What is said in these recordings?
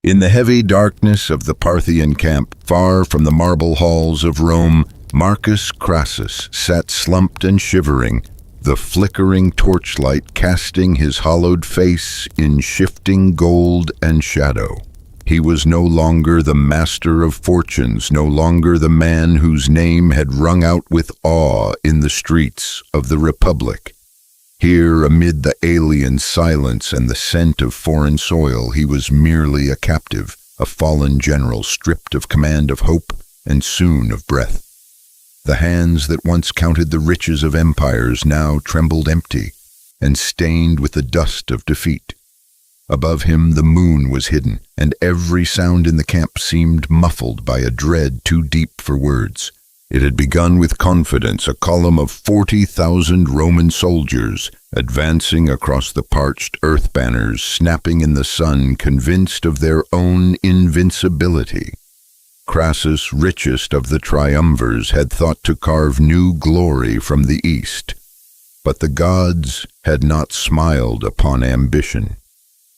In the heavy darkness of the Parthian camp, far from the marble halls of Rome, Marcus Crassus sat slumped and shivering, the flickering torchlight casting his hollowed face in shifting gold and shadow. He was no longer the master of fortunes, no longer the man whose name had rung out with awe in the streets of the Republic. Here, amid the alien silence and the scent of foreign soil, he was merely a captive, a fallen general stripped of command of hope and soon of breath. The hands that once counted the riches of empires now trembled empty and stained with the dust of defeat. Above him the moon was hidden, and every sound in the camp seemed muffled by a dread too deep for words. It had begun with confidence, a column of 40,000 Roman soldiers advancing across the parched earth banners, snapping in the sun, convinced of their own invincibility. Crassus, richest of the triumvirs, had thought to carve new glory from the east. But the gods had not smiled upon ambition.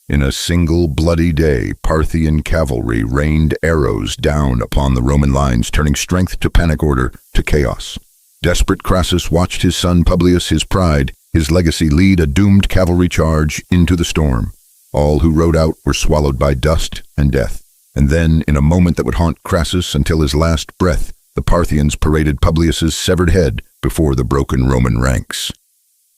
In a single bloody day, Parthian cavalry rained arrows down upon the Roman lines, turning strength to panic, order to chaos. Desperate Crassus watched his son Publius, his pride, his legacy, lead a doomed cavalry charge into the storm. All who rode out were swallowed by dust and death. And then, in a moment that would haunt Crassus until his last breath, the Parthians paraded Publius's severed head before the broken Roman ranks.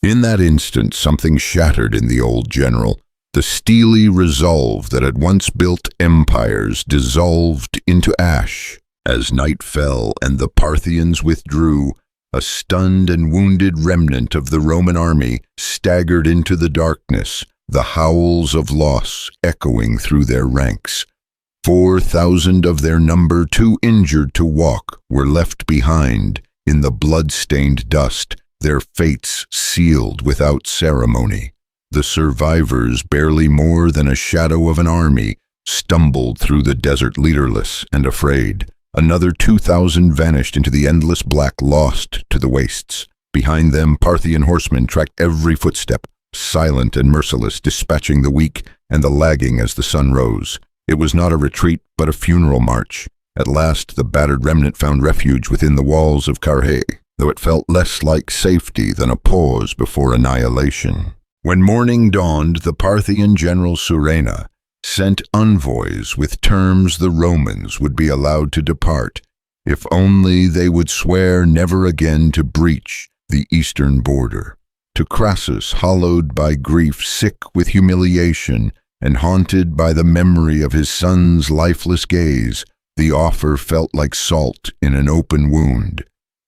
In that instant, something shattered in the old general. The steely resolve that had once built empires dissolved into ash. As night fell and the Parthians withdrew, a stunned and wounded remnant of the Roman army staggered into the darkness, the howls of loss echoing through their ranks. 4,000 of their number, too injured to walk, were left behind in the blood-stained dust, their fates sealed without ceremony. The survivors, barely more than a shadow of an army, stumbled through the desert leaderless and afraid. Another 2,000 vanished into the endless black, lost to the wastes. Behind them, Parthian horsemen tracked every footstep, silent and merciless, dispatching the weak and the lagging as the sun rose. It was not a retreat, but a funeral march. At last, the battered remnant found refuge within the walls of Carrhae, though it felt less like safety than a pause before annihilation. When morning dawned, the Parthian general Surena sent envoys with terms the Romans would be allowed to depart, if only they would swear never again to breach the eastern border. To Crassus, hollowed by grief, sick with humiliation, and haunted by the memory of his son's lifeless gaze, the offer felt like salt in an open wound.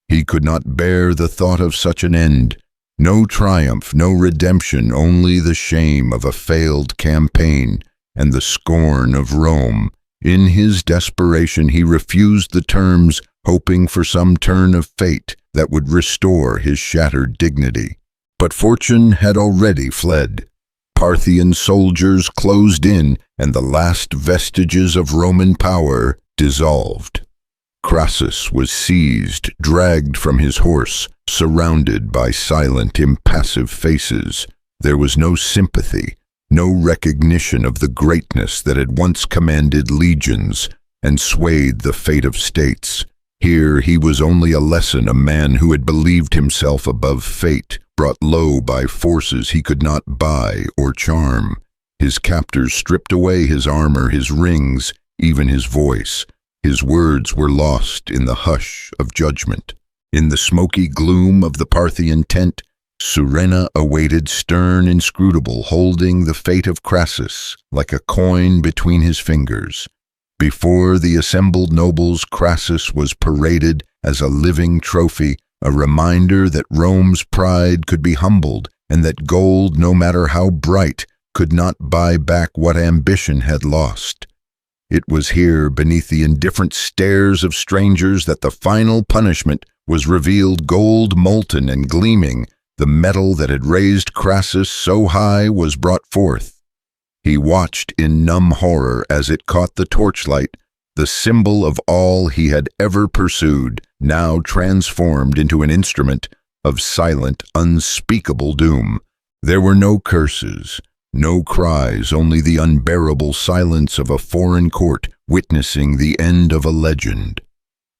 He could not bear the thought of such an end. No triumph, no redemption, only the shame of a failed campaign and the scorn of Rome. In his desperation, he refused the terms, hoping for some turn of fate that would restore his shattered dignity. But fortune had already fled. Parthian soldiers closed in, and the last vestiges of Roman power dissolved. Crassus was seized, dragged from his horse, surrounded by silent, impassive faces. There was no sympathy, no recognition of the greatness that had once commanded legions and swayed the fate of states. Here he was only a lesson, a man who had believed himself above fate, brought low by forces he could not buy or charm. His captors stripped away his armor, his rings, even his voice. His words were lost in the hush of judgment. In the smoky gloom of the Parthian tent, Surena awaited, stern, inscrutable, holding the fate of Crassus like a coin between his fingers. Before the assembled nobles, Crassus was paraded as a living trophy, a reminder that Rome's pride could be humbled and that gold, no matter how bright, could not buy back what ambition had lost. It was here, beneath the indifferent stares of strangers, that the final punishment was revealed, gold molten and gleaming. The metal that had raised Crassus so high was brought forth. He watched in numb horror as it caught the torchlight, the symbol of all he had ever pursued, now transformed into an instrument of silent, unspeakable doom. There were no curses, No cries, only the unbearable silence of a foreign court witnessing the end of a legend.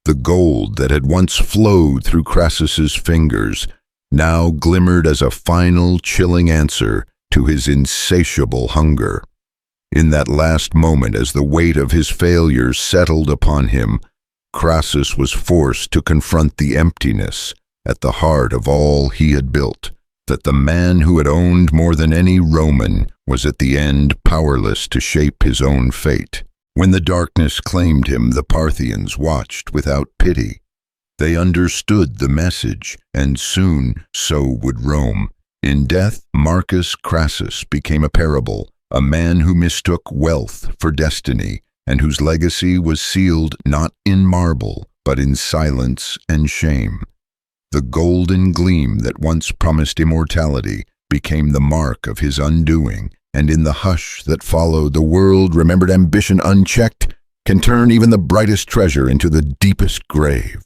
The gold that had once flowed through Crassus's fingers now glimmered as a final chilling answer to his insatiable hunger. In that last moment, as the weight of his failures settled upon him, Crassus was forced to confront the emptiness at the heart of all he had built, that the man who had owned more than any Roman was at the end powerless to shape his own fate. When the darkness claimed him, the Parthians watched without pity. They understood the message, and soon so would Rome. In death, Marcus Crassus became a parable, a man who mistook wealth for destiny, and whose legacy was sealed not in marble, but in silence and shame. The golden gleam that once promised immortality became the mark of his undoing, and in the hush that followed, the world remembered ambition unchecked can turn even the brightest treasure into the deepest grave.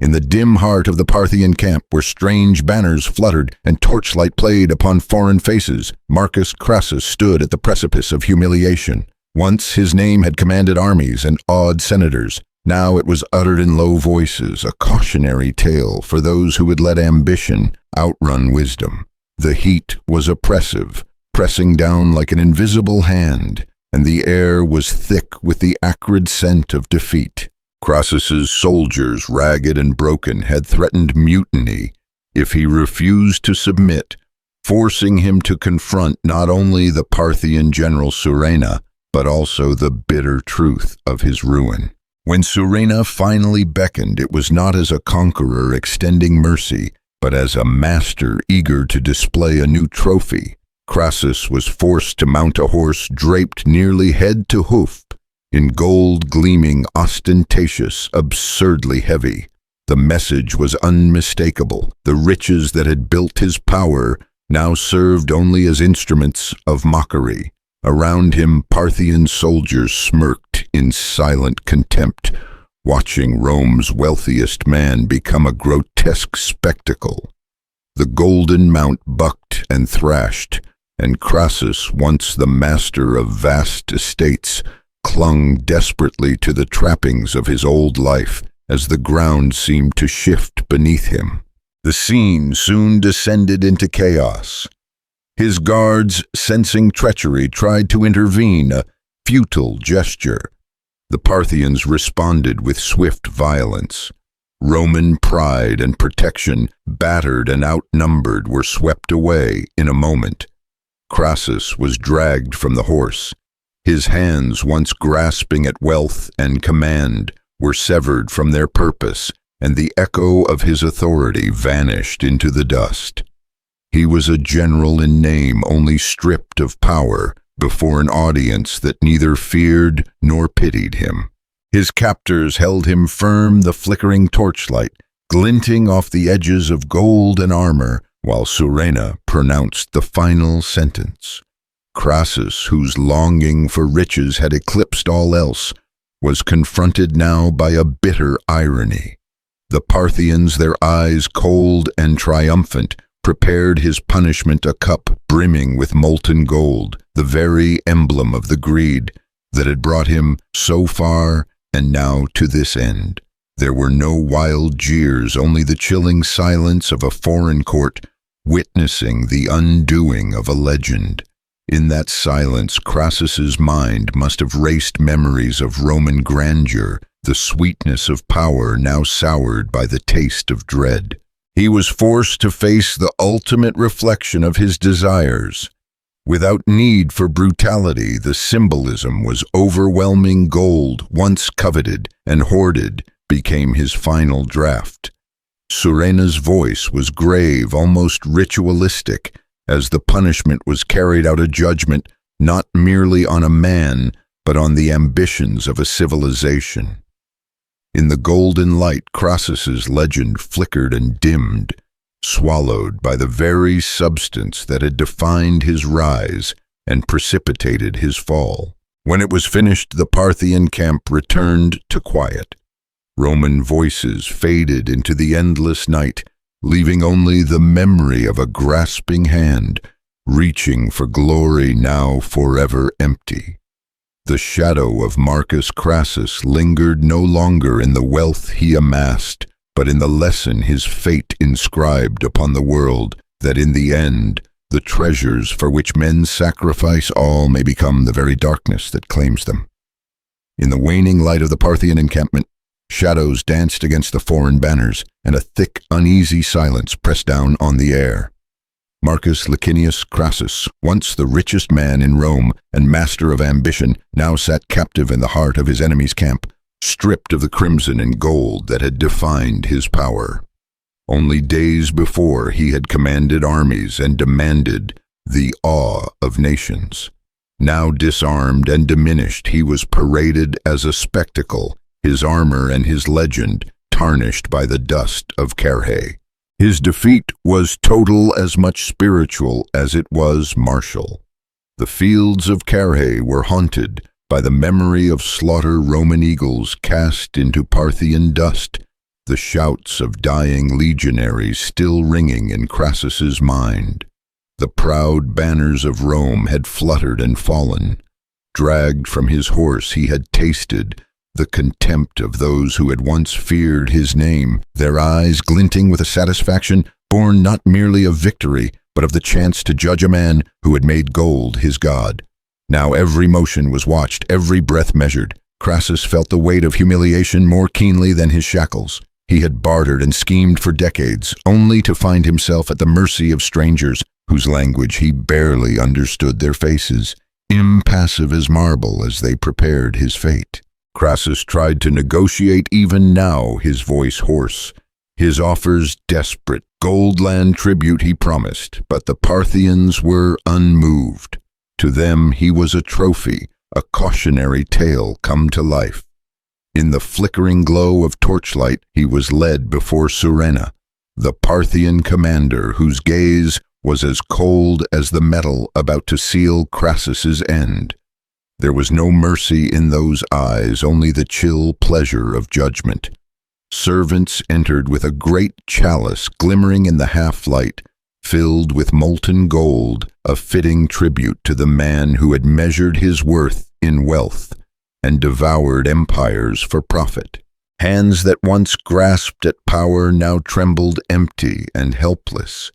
In the dim heart of the Parthian camp, where strange banners fluttered and torchlight played upon foreign faces, Marcus Crassus stood at the precipice of humiliation. Once his name had commanded armies and awed senators. Now it was uttered in low voices, a cautionary tale for those who would let ambition outrun wisdom. The heat was oppressive, pressing down like an invisible hand, and the air was thick with the acrid scent of defeat. Crassus's soldiers, ragged and broken, had threatened mutiny if he refused to submit, forcing him to confront not only the Parthian general Surena, but also the bitter truth of his ruin. When Surena finally beckoned, it was not as a conqueror extending mercy, but as a master eager to display a new trophy. Crassus was forced to mount a horse draped nearly head to hoof, in gold gleaming, ostentatious, absurdly heavy. The message was unmistakable. The riches that had built his power now served only as instruments of mockery. Around him, Parthian soldiers smirked in silent contempt, watching Rome's wealthiest man become a grotesque spectacle. The golden mount bucked and thrashed, and Crassus, once the master of vast estates, clung desperately to the trappings of his old life as the ground seemed to shift beneath him. The scene soon descended into chaos. His guards, sensing treachery, tried to intervene, a futile gesture. The Parthians responded with swift violence. Roman pride and protection, battered and outnumbered, were swept away in a moment. Crassus was dragged from the horse. His hands, once grasping at wealth and command, were severed from their purpose, and the echo of his authority vanished into the dust. He was a general in name, only stripped of power, before an audience that neither feared nor pitied him. His captors held him firm, the flickering torchlight glinting off the edges of gold and armor, while Surena pronounced the final sentence. Crassus, whose longing for riches had eclipsed all else, was confronted now by a bitter irony. The Parthians, their eyes cold and triumphant, prepared his punishment, a cup brimming with molten gold, the very emblem of the greed that had brought him so far and now to this end. There were no wild jeers, only the chilling silence of a foreign court witnessing the undoing of a legend. In that silence, Crassus's mind must have raced memories of Roman grandeur, the sweetness of power now soured by the taste of dread. He was forced to face the ultimate reflection of his desires. Without need for brutality, the symbolism was overwhelming. Gold, once coveted and hoarded, became his final draft. Surena's voice was grave, almost ritualistic, as the punishment was carried out, a judgment not merely on a man, but on the ambitions of a civilization. In the golden light, Crassus's legend flickered and dimmed, swallowed by the very substance that had defined his rise and precipitated his fall. When it was finished, the Parthian camp returned to quiet. Roman voices faded into the endless night, leaving only the memory of a grasping hand reaching for glory now forever empty. The shadow of Marcus Crassus lingered no longer in the wealth he amassed, but in the lesson his fate inscribed upon the world, that in the end, the treasures for which men sacrifice all may become the very darkness that claims them. In the waning light of the Parthian encampment, shadows danced against the foreign banners, and a thick, uneasy silence pressed down on the air. Marcus Licinius Crassus, once the richest man in Rome and master of ambition, now sat captive in the heart of his enemy's camp, stripped of the crimson and gold that had defined his power. Only days before he had commanded armies and demanded the awe of nations. Now disarmed and diminished, he was paraded as a spectacle, his armor and his legend tarnished by the dust of Carrhae. His defeat was total, as much spiritual as it was martial. The fields of Carrhae were haunted by the memory of slaughter Roman eagles cast into Parthian dust, the shouts of dying legionaries still ringing in Crassus's mind. The proud banners of Rome had fluttered and fallen. Dragged from his horse, he had tasted the contempt of those who had once feared his name, their eyes glinting with a satisfaction born not merely of victory, but of the chance to judge a man who had made gold his god. Now every motion was watched, every breath measured. Crassus felt the weight of humiliation more keenly than his shackles. He had bartered and schemed for decades, only to find himself at the mercy of strangers, whose language he barely understood their faces, impassive as marble as they prepared his fate. Crassus tried to negotiate, even now his voice hoarse, his offers desperate. Gold land tribute he promised, but the Parthians were unmoved. To them he was a trophy, a cautionary tale come to life. In the flickering glow of torchlight he was led before Surena, the Parthian commander whose gaze was as cold as the metal about to seal Crassus's end. There was no mercy in those eyes, only the chill pleasure of judgment. Servants entered with a great chalice glimmering in the half-light, filled with molten gold, a fitting tribute to the man who had measured his worth in wealth and devoured empires for profit. Hands that once grasped at power now trembled empty and helpless.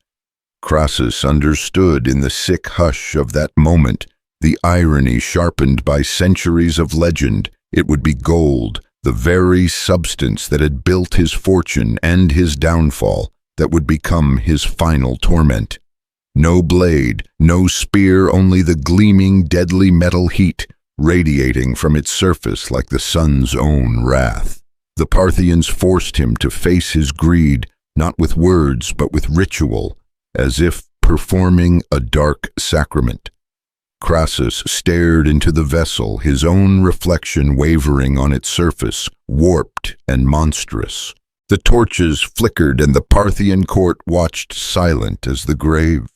Crassus understood in the sick hush of that moment the irony sharpened by centuries of legend. It would be gold, the very substance that had built his fortune and his downfall, that would become his final torment. No blade, no spear, only the gleaming, deadly metal heat radiating from its surface like the sun's own wrath. The Parthians forced him to face his greed, not with words but with ritual, as if performing a dark sacrament. Crassus stared into the vessel, his own reflection wavering on its surface, warped and monstrous. The torches flickered and the Parthian court watched silent as the grave.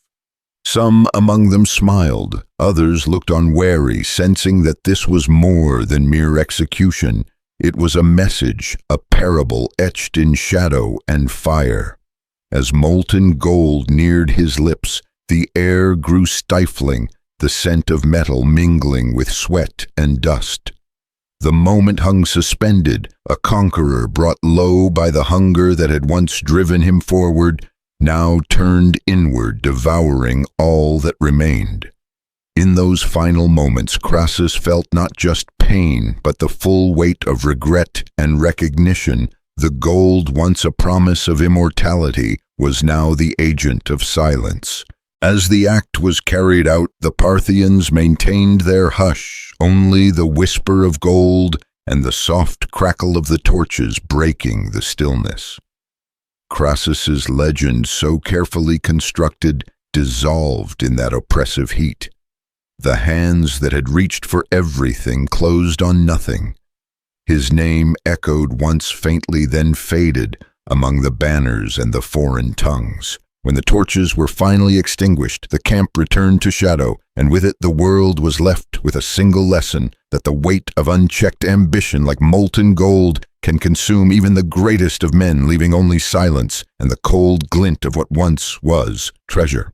Some among them smiled, others looked on wary, sensing that this was more than mere execution. It was a message, a parable etched in shadow and fire. As molten gold neared his lips, the air grew stifling, the scent of metal mingling with sweat and dust. The moment hung suspended, a conqueror brought low by the hunger that had once driven him forward, now turned inward, devouring all that remained. In those final moments, Crassus felt not just pain, but the full weight of regret and recognition. The gold, once a promise of immortality, was now the agent of silence. As the act was carried out, the Parthians maintained their hush, only the whisper of gold and the soft crackle of the torches breaking the stillness. Crassus's legend, so carefully constructed, dissolved in that oppressive heat. The hands that had reached for everything closed on nothing. His name echoed once faintly, then faded among the banners and the foreign tongues. When the torches were finally extinguished, the camp returned to shadow, and with it the world was left with a single lesson, that the weight of unchecked ambition, like molten gold, can consume even the greatest of men, leaving only silence and the cold glint of what once was treasure.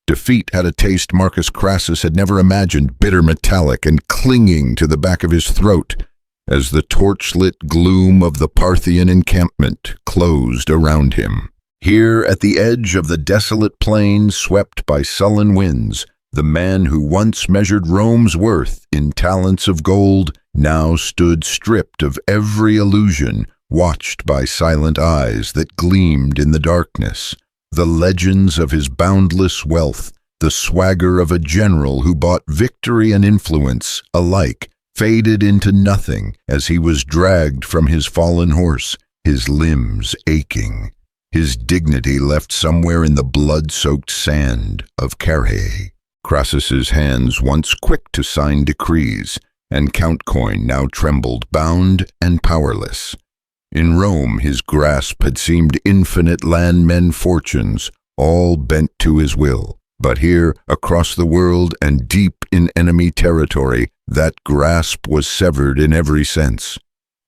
Defeat had a taste Marcus Crassus had never imagined, bitter, metallic, and clinging to the back of his throat, as the torchlit gloom of the Parthian encampment closed around him. Here, at the edge of the desolate plain swept by sullen winds, the man who once measured Rome's worth in talents of gold now stood stripped of every illusion, watched by silent eyes that gleamed in the darkness. The legends of his boundless wealth, the swagger of a general who bought victory and influence alike, faded into nothing as he was dragged from his fallen horse, his limbs aching, his dignity left somewhere in the blood-soaked sand of Carrhae. Crassus's hands, once quick to sign decrees and count coin, now trembled, bound and powerless. In Rome, his grasp had seemed infinite landmen fortunes, all bent to his will. But here, across the world and deep in enemy territory, that grasp was severed in every sense.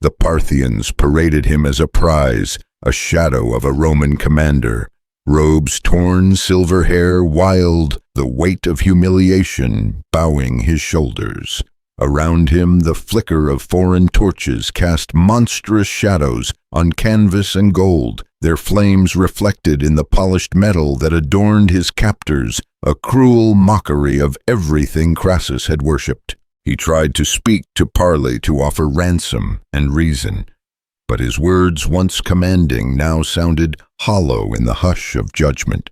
The Parthians paraded him as a prize, a shadow of a Roman commander. Robes torn, silver hair wild, the weight of humiliation bowing his shoulders. Around him, the flicker of foreign torches cast monstrous shadows on canvas and gold, their flames reflected in the polished metal that adorned his captors, a cruel mockery of everything Crassus had worshipped. He tried to speak, to parley, to offer ransom and reason, but his words, once commanding, now sounded hollow in the hush of judgment.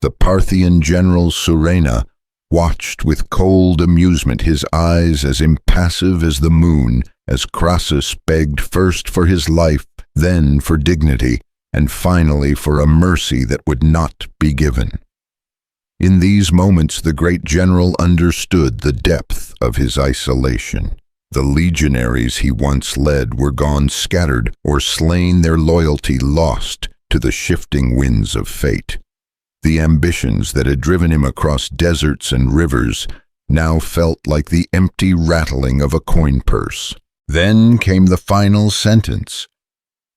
The Parthian general Surena watched with cold amusement, his eyes as impassive as the moon, as Crassus begged first for his life, then for dignity, and finally for a mercy that would not be given. In these moments, the great general understood the depth of his isolation. The legionaries he once led were gone scattered, or slain, their loyalty lost to the shifting winds of fate. The ambitions that had driven him across deserts and rivers now felt like the empty rattling of a coin purse. Then came the final sentence.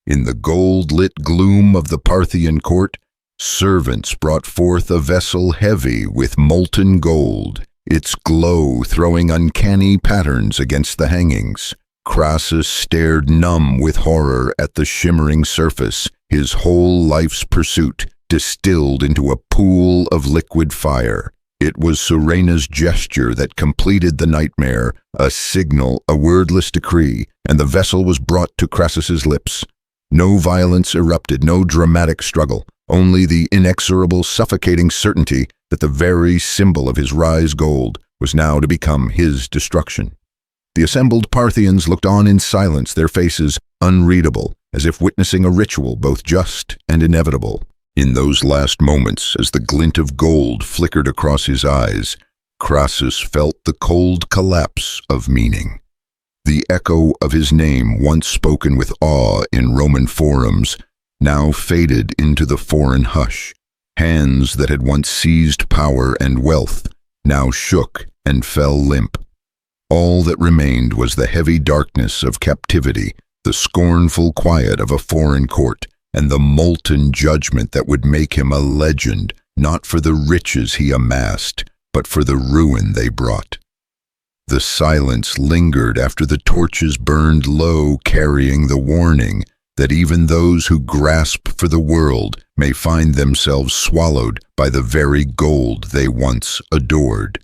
In the gold-lit gloom of the Parthian court, servants brought forth a vessel heavy with molten gold, its glow throwing uncanny patterns against the hangings. Crassus stared numb with horror at the shimmering surface, his whole life's pursuit distilled into a pool of liquid fire. It was Surena's gesture that completed the nightmare, a signal, a wordless decree, and the vessel was brought to Crassus's lips. No violence erupted, no dramatic struggle, only the inexorable, suffocating certainty that the very symbol of his rise gold was now to become his destruction. The assembled Parthians looked on in silence, their faces unreadable, as if witnessing a ritual both just and inevitable. In those last moments, as the glint of gold flickered across his eyes, Crassus felt the cold collapse of meaning. The echo of his name, once spoken with awe in Roman forums, now faded into the foreign hush. Hands that had once seized power and wealth now shook and fell limp. All that remained was the heavy darkness of captivity, the scornful quiet of a foreign court, and the molten judgment that would make him a legend, not for the riches he amassed, but for the ruin they brought. The silence lingered after the torches burned low, carrying the warning that even those who grasp for the world may find themselves swallowed by the very gold they once adored.